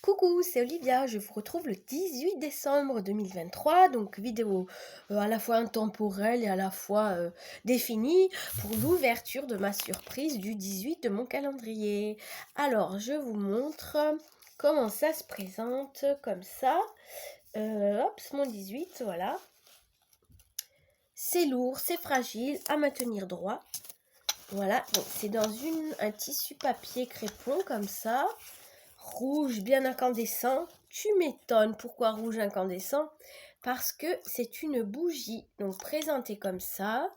Coucou, c'est Olivia, je vous retrouve le 18 décembre 2023, donc vidéo à la fois intemporelle et à la fois définie pour l'ouverture de ma surprise du 18 de mon calendrier. Alors, je vous montre comment ça se présente comme ça. Hop, c'est mon 18, voilà. C'est lourd, c'est fragile, à maintenir droit. Voilà, donc c'est dans un tissu papier crépon comme ça. Rouge bien incandescent. Tu m'étonnes, pourquoi rouge incandescent? Parce que c'est une bougie, donc présentée comme ça.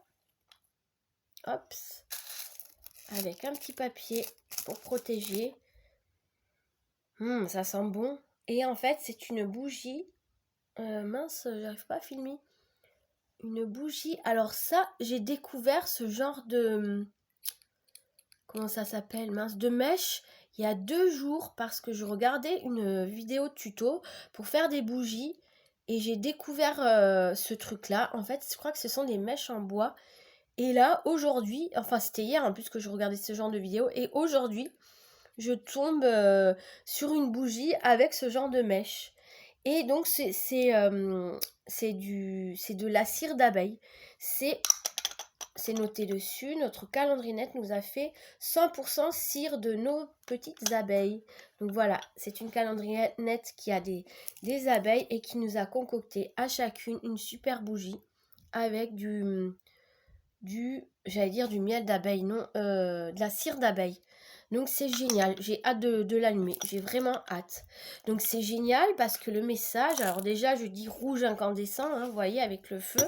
Hop, avec un petit papier pour protéger. Ça sent bon. Et en fait, c'est une bougie. Mince, j'arrive pas à filmer. Une bougie. Alors ça, j'ai découvert ce genre de... Comment ça s'appelle, mince, de mèche il y a 2 jours parce que je regardais une vidéo tuto pour faire des bougies et j'ai découvert ce truc-là. En fait, je crois que ce sont des mèches en bois. Et là, aujourd'hui, enfin c'était hier en plus que je regardais ce genre de vidéo, et aujourd'hui, je tombe sur une bougie avec ce genre de mèche. Et donc c'est de la cire d'abeille. C'est noté dessus, notre calendrier net nous a fait 100% cire de nos petites abeilles. Donc voilà, c'est une calendrier net qui a des abeilles et qui nous a concocté à chacune une super bougie avec j'allais dire du miel d'abeille, non, de la cire d'abeille. Donc c'est génial, j'ai hâte de l'allumer, j'ai vraiment hâte. Donc c'est génial parce que le message, alors déjà je dis rouge incandescent, hein, vous voyez, avec le feu,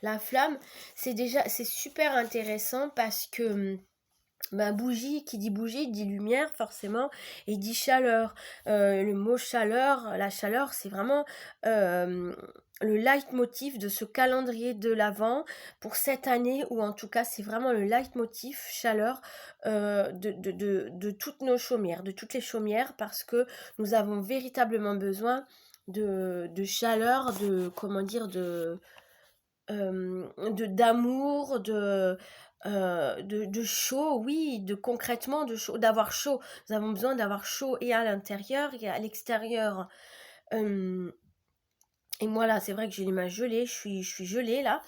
la flamme, c'est super intéressant parce que bougie, qui dit bougie, dit lumière forcément, et dit chaleur. Le mot chaleur, la chaleur, c'est vraiment le leitmotiv de ce calendrier de l'Avent pour cette année, ou en tout cas c'est vraiment le leitmotiv chaleur de toutes nos chaumières, de toutes les chaumières, parce que nous avons véritablement besoin de chaleur, comment dire, d'amour, de chaud, oui, concrètement de chaud, d'avoir chaud. Nous avons besoin d'avoir chaud et à l'intérieur et à l'extérieur. Et moi là, c'est vrai que j'ai les mains gelées, je suis gelée là.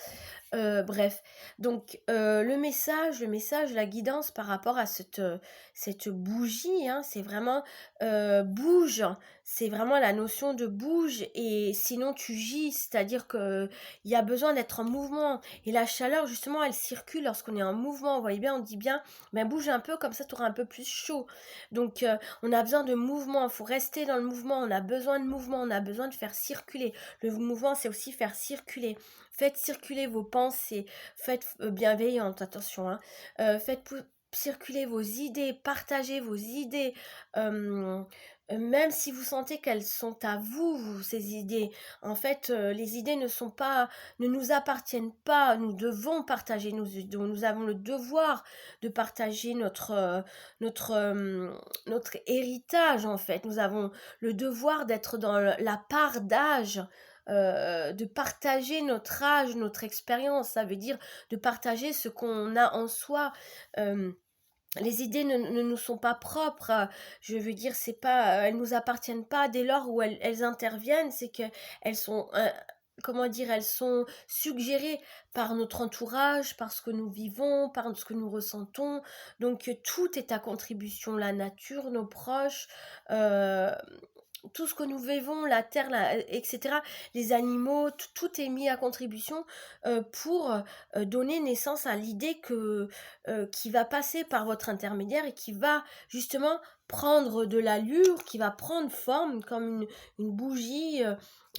Bref, donc le message, la guidance par rapport à cette bougie, hein, c'est vraiment bouge, c'est vraiment la notion de bouge, et sinon tu gis, c'est-à-dire que il y a besoin d'être en mouvement, et la chaleur justement elle circule lorsqu'on est en mouvement, vous voyez bien, on dit bien, bouge un peu, comme ça tu auras un peu plus chaud. Donc on a besoin de mouvement, il faut rester dans le mouvement, on a besoin de mouvement, on a besoin de faire circuler. Le mouvement, c'est aussi faire circuler. Faites circuler vos pensées, faites bienveillantes, attention, hein. Faites circuler vos idées, partagez vos idées, même si vous sentez qu'elles sont à vous, ces idées. En fait, les idées ne nous appartiennent pas, nous devons partager, nous avons le devoir de partager notre héritage, en fait. Nous avons le devoir d'être dans la part d'âge, de partager notre âge, notre expérience, ça veut dire de partager ce qu'on a en soi. Les idées ne nous sont pas propres, je veux dire, c'est pas, elles nous appartiennent pas dès lors où elles interviennent, c'est que elles sont, comment dire, elles sont suggérées par notre entourage, par ce que nous vivons, par ce que nous ressentons. Donc tout est à contribution, la nature, nos proches, tout ce que nous vivons, la terre, etc., les animaux, tout est mis à contribution pour donner naissance à l'idée qui va passer par votre intermédiaire et qui va justement prendre de l'allure, qui va prendre forme comme une bougie,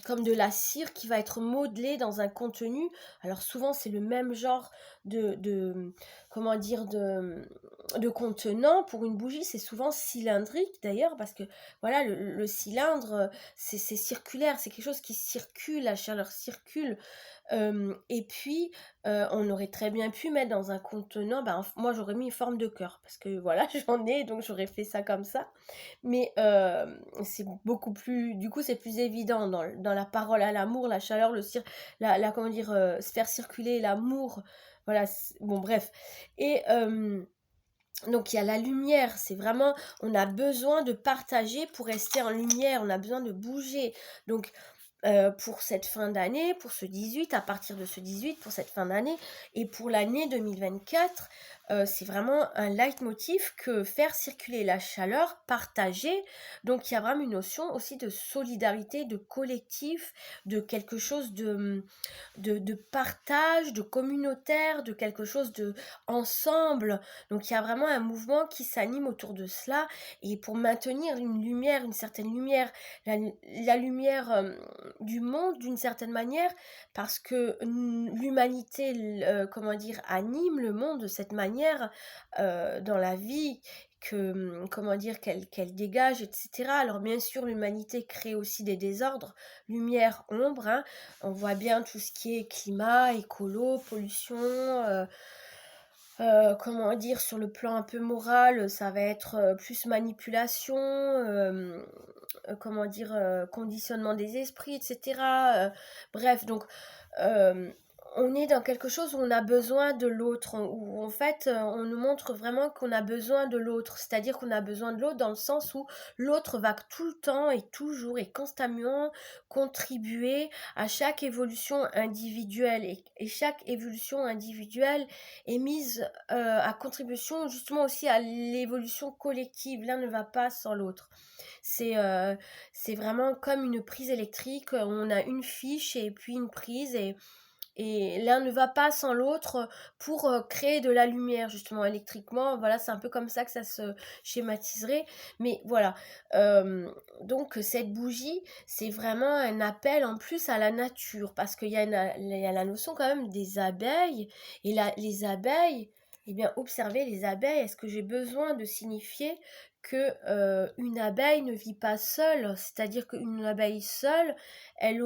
comme de la cire qui va être modelée dans un contenu. Alors souvent c'est le même genre comment dire, de contenant. Pour une bougie, c'est souvent cylindrique d'ailleurs, parce que voilà, le cylindre, c'est circulaire, c'est quelque chose qui circule, la chaleur circule. Et puis, on aurait très bien pu mettre dans un contenant, moi j'aurais mis une forme de cœur, parce que voilà, j'en ai, donc j'aurais fait ça comme ça. Mais c'est beaucoup plus, du coup c'est plus évident dans la parole à l'amour, la chaleur, comment dire, se faire circuler l'amour, voilà, bon bref. Et Donc il y a la lumière, c'est vraiment on a besoin de partager pour rester en lumière, on a besoin de bouger. Donc pour cette fin d'année, pour ce 18, à partir de ce 18, pour cette fin d'année et pour l'année 2024, c'est vraiment un leitmotiv que faire circuler la chaleur, partager. Donc il y a vraiment une notion aussi de solidarité, de collectif, de quelque chose de partage, de communautaire, de quelque chose de ensemble. Donc il y a vraiment un mouvement qui s'anime autour de cela. Et pour maintenir une lumière, une certaine lumière, la lumière du monde d'une certaine manière, parce que l'humanité, comment dire, anime le monde de cette manière dans la vie que, comment dire, qu'elle dégage, etc. Alors bien sûr, l'humanité crée aussi des désordres, lumière, ombre, hein. On voit bien tout ce qui est climat, écolo, pollution, comment dire, sur le plan un peu moral, ça va être plus manipulation, comment dire, conditionnement des esprits, etc. Bref, donc euh, on est dans quelque chose où on a besoin de l'autre, où en fait on nous montre vraiment qu'on a besoin de l'autre, c'est-à-dire qu'on a besoin de l'autre dans le sens où l'autre va tout le temps et toujours et constamment contribuer à chaque évolution individuelle et chaque évolution individuelle est mise à contribution justement aussi à l'évolution collective. L'un ne va pas sans l'autre. C'est vraiment comme une prise électrique. On a une fiche et puis une prise et l'un ne va pas sans l'autre pour créer de la lumière justement électriquement. Voilà, c'est un peu comme ça que ça se schématiserait. Mais voilà, donc cette bougie, c'est vraiment un appel en plus à la nature parce qu'il y a la notion quand même des abeilles et les abeilles. Eh bien, observer les abeilles, est-ce que j'ai besoin de signifier que une abeille ne vit pas seule, c'est-à-dire qu'une abeille seule, elle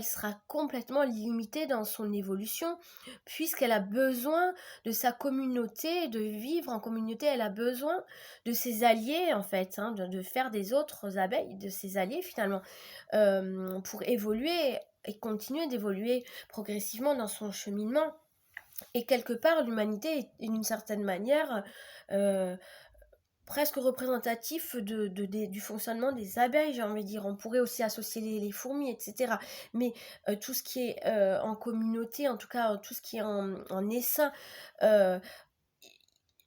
sera complètement limitée dans son évolution, puisqu'elle a besoin de sa communauté, de vivre en communauté, elle a besoin de ses alliés en fait, hein, de faire des autres abeilles, de ses alliés finalement, pour évoluer et continuer d'évoluer progressivement dans son cheminement. Et quelque part, l'humanité est d'une certaine manière euh, presque représentatif du fonctionnement des abeilles, j'ai envie de dire. On pourrait aussi associer les fourmis, etc. Mais tout ce qui est en communauté, en tout cas tout ce qui est en essaim, euh,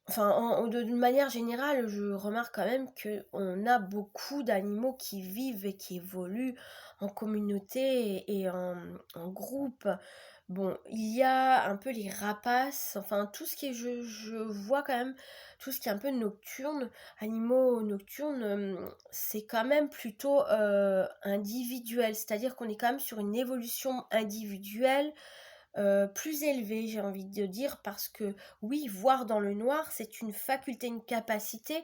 enfin, d'une manière générale, je remarque quand même qu'on a beaucoup d'animaux qui vivent et qui évoluent en communauté et en groupe. Bon, il y a un peu les rapaces, enfin tout ce qui est, je vois quand même, tout ce qui est un peu nocturne, animaux nocturnes, c'est quand même plutôt individuel, c'est-à-dire qu'on est quand même sur une évolution individuelle plus élevée, j'ai envie de dire, parce que oui, voir dans le noir, c'est une faculté, une capacité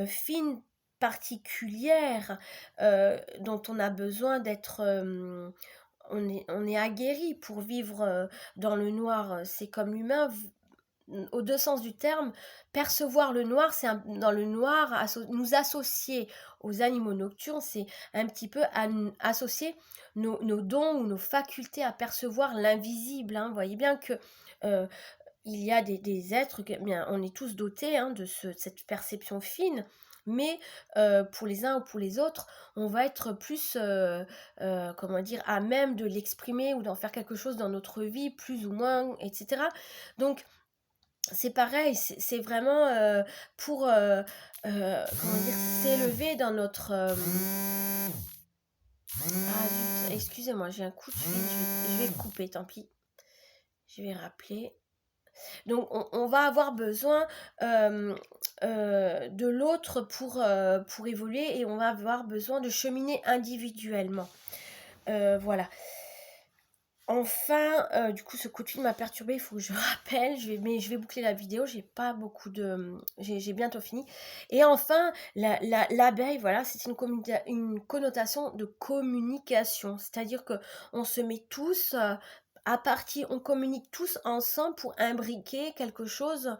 fine, particulière, dont on a besoin d'être on est aguerri pour vivre dans le noir. C'est comme l'humain, aux deux sens du terme. Percevoir le noir, c'est dans le noir, nous associer aux animaux nocturnes, c'est un petit peu associer nos dons ou nos facultés à percevoir l'invisible, hein. Vous voyez bien que euh, il y a des êtres, bien, on est tous dotés hein, de cette perception fine, mais pour les uns ou pour les autres, on va être plus, comment dire, à même de l'exprimer ou d'en faire quelque chose dans notre vie, plus ou moins, etc. Donc, c'est pareil, c'est vraiment pour, comment dire, s'élever dans notre... Ah zut, excusez-moi, j'ai un coup de fil, je vais couper, tant pis. Je vais rappeler. Donc on va avoir besoin de l'autre pour évoluer et on va avoir besoin de cheminer individuellement. Voilà. Enfin, du coup, ce coup de fil m'a perturbée, il faut que je rappelle, mais je vais boucler la vidéo, j'ai pas beaucoup de... J'ai bientôt fini. Et enfin, l'abeille, voilà, c'est une connotation de communication, c'est-à-dire que on se met tous à partir, on communique tous ensemble pour imbriquer quelque chose,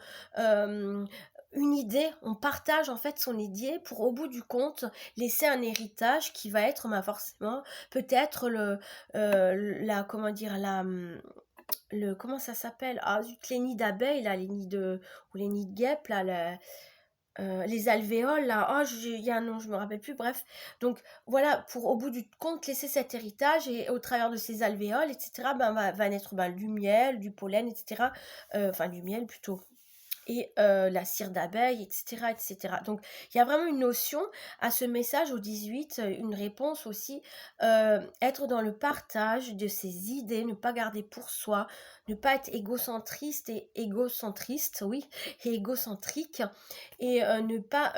une idée, on partage en fait son idée pour au bout du compte laisser un héritage qui va être forcément peut-être la comment dire comment ça s'appelle? Ah zut, les nids d'abeilles là, les nids de ou les nids de guêpes là, les alvéoles là, oh il y a un nom, je me rappelle plus, bref. Donc voilà, pour au bout du compte laisser cet héritage et au travers de ces alvéoles et cetera, ben, va naître, ben, du miel, du pollen et cetera, enfin du miel plutôt et la cire d'abeille et cetera et cetera. Donc il y a vraiment une notion à ce message au 18, une réponse aussi, être dans le partage de ses idées, ne pas garder pour soi, ne pas être égocentriste, oui, et égocentrique et ne pas,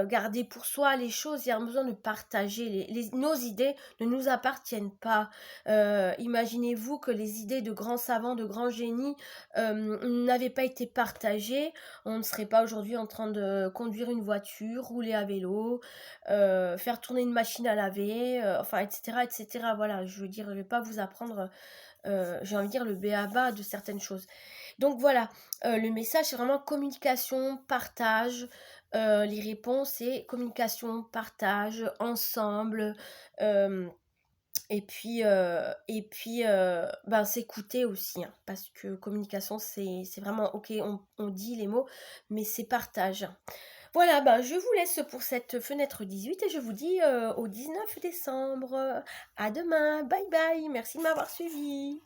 garder pour soi les choses. Il y a besoin de partager nos idées ne nous appartiennent pas. Imaginez-vous que les idées de grands savants, de grands génies, n'avaient pas été partagées. On ne serait pas aujourd'hui en train de conduire une voiture, rouler à vélo, faire tourner une machine à laver, enfin et cetera et cetera. Voilà, je veux dire, je vais pas vous apprendre, j'ai envie de dire le b.a-ba de certaines choses. Donc voilà, le message, c'est vraiment communication, partage, les réponses, c'est communication, partage, ensemble, hem ben, s'écouter aussi, hein, parce que communication, c'est vraiment OK, on dit les mots, mais c'est partage. Voilà, ben, je vous laisse pour cette fenêtre 18 et je vous dis, au 19 décembre. À demain, bye bye, merci de m'avoir suivi.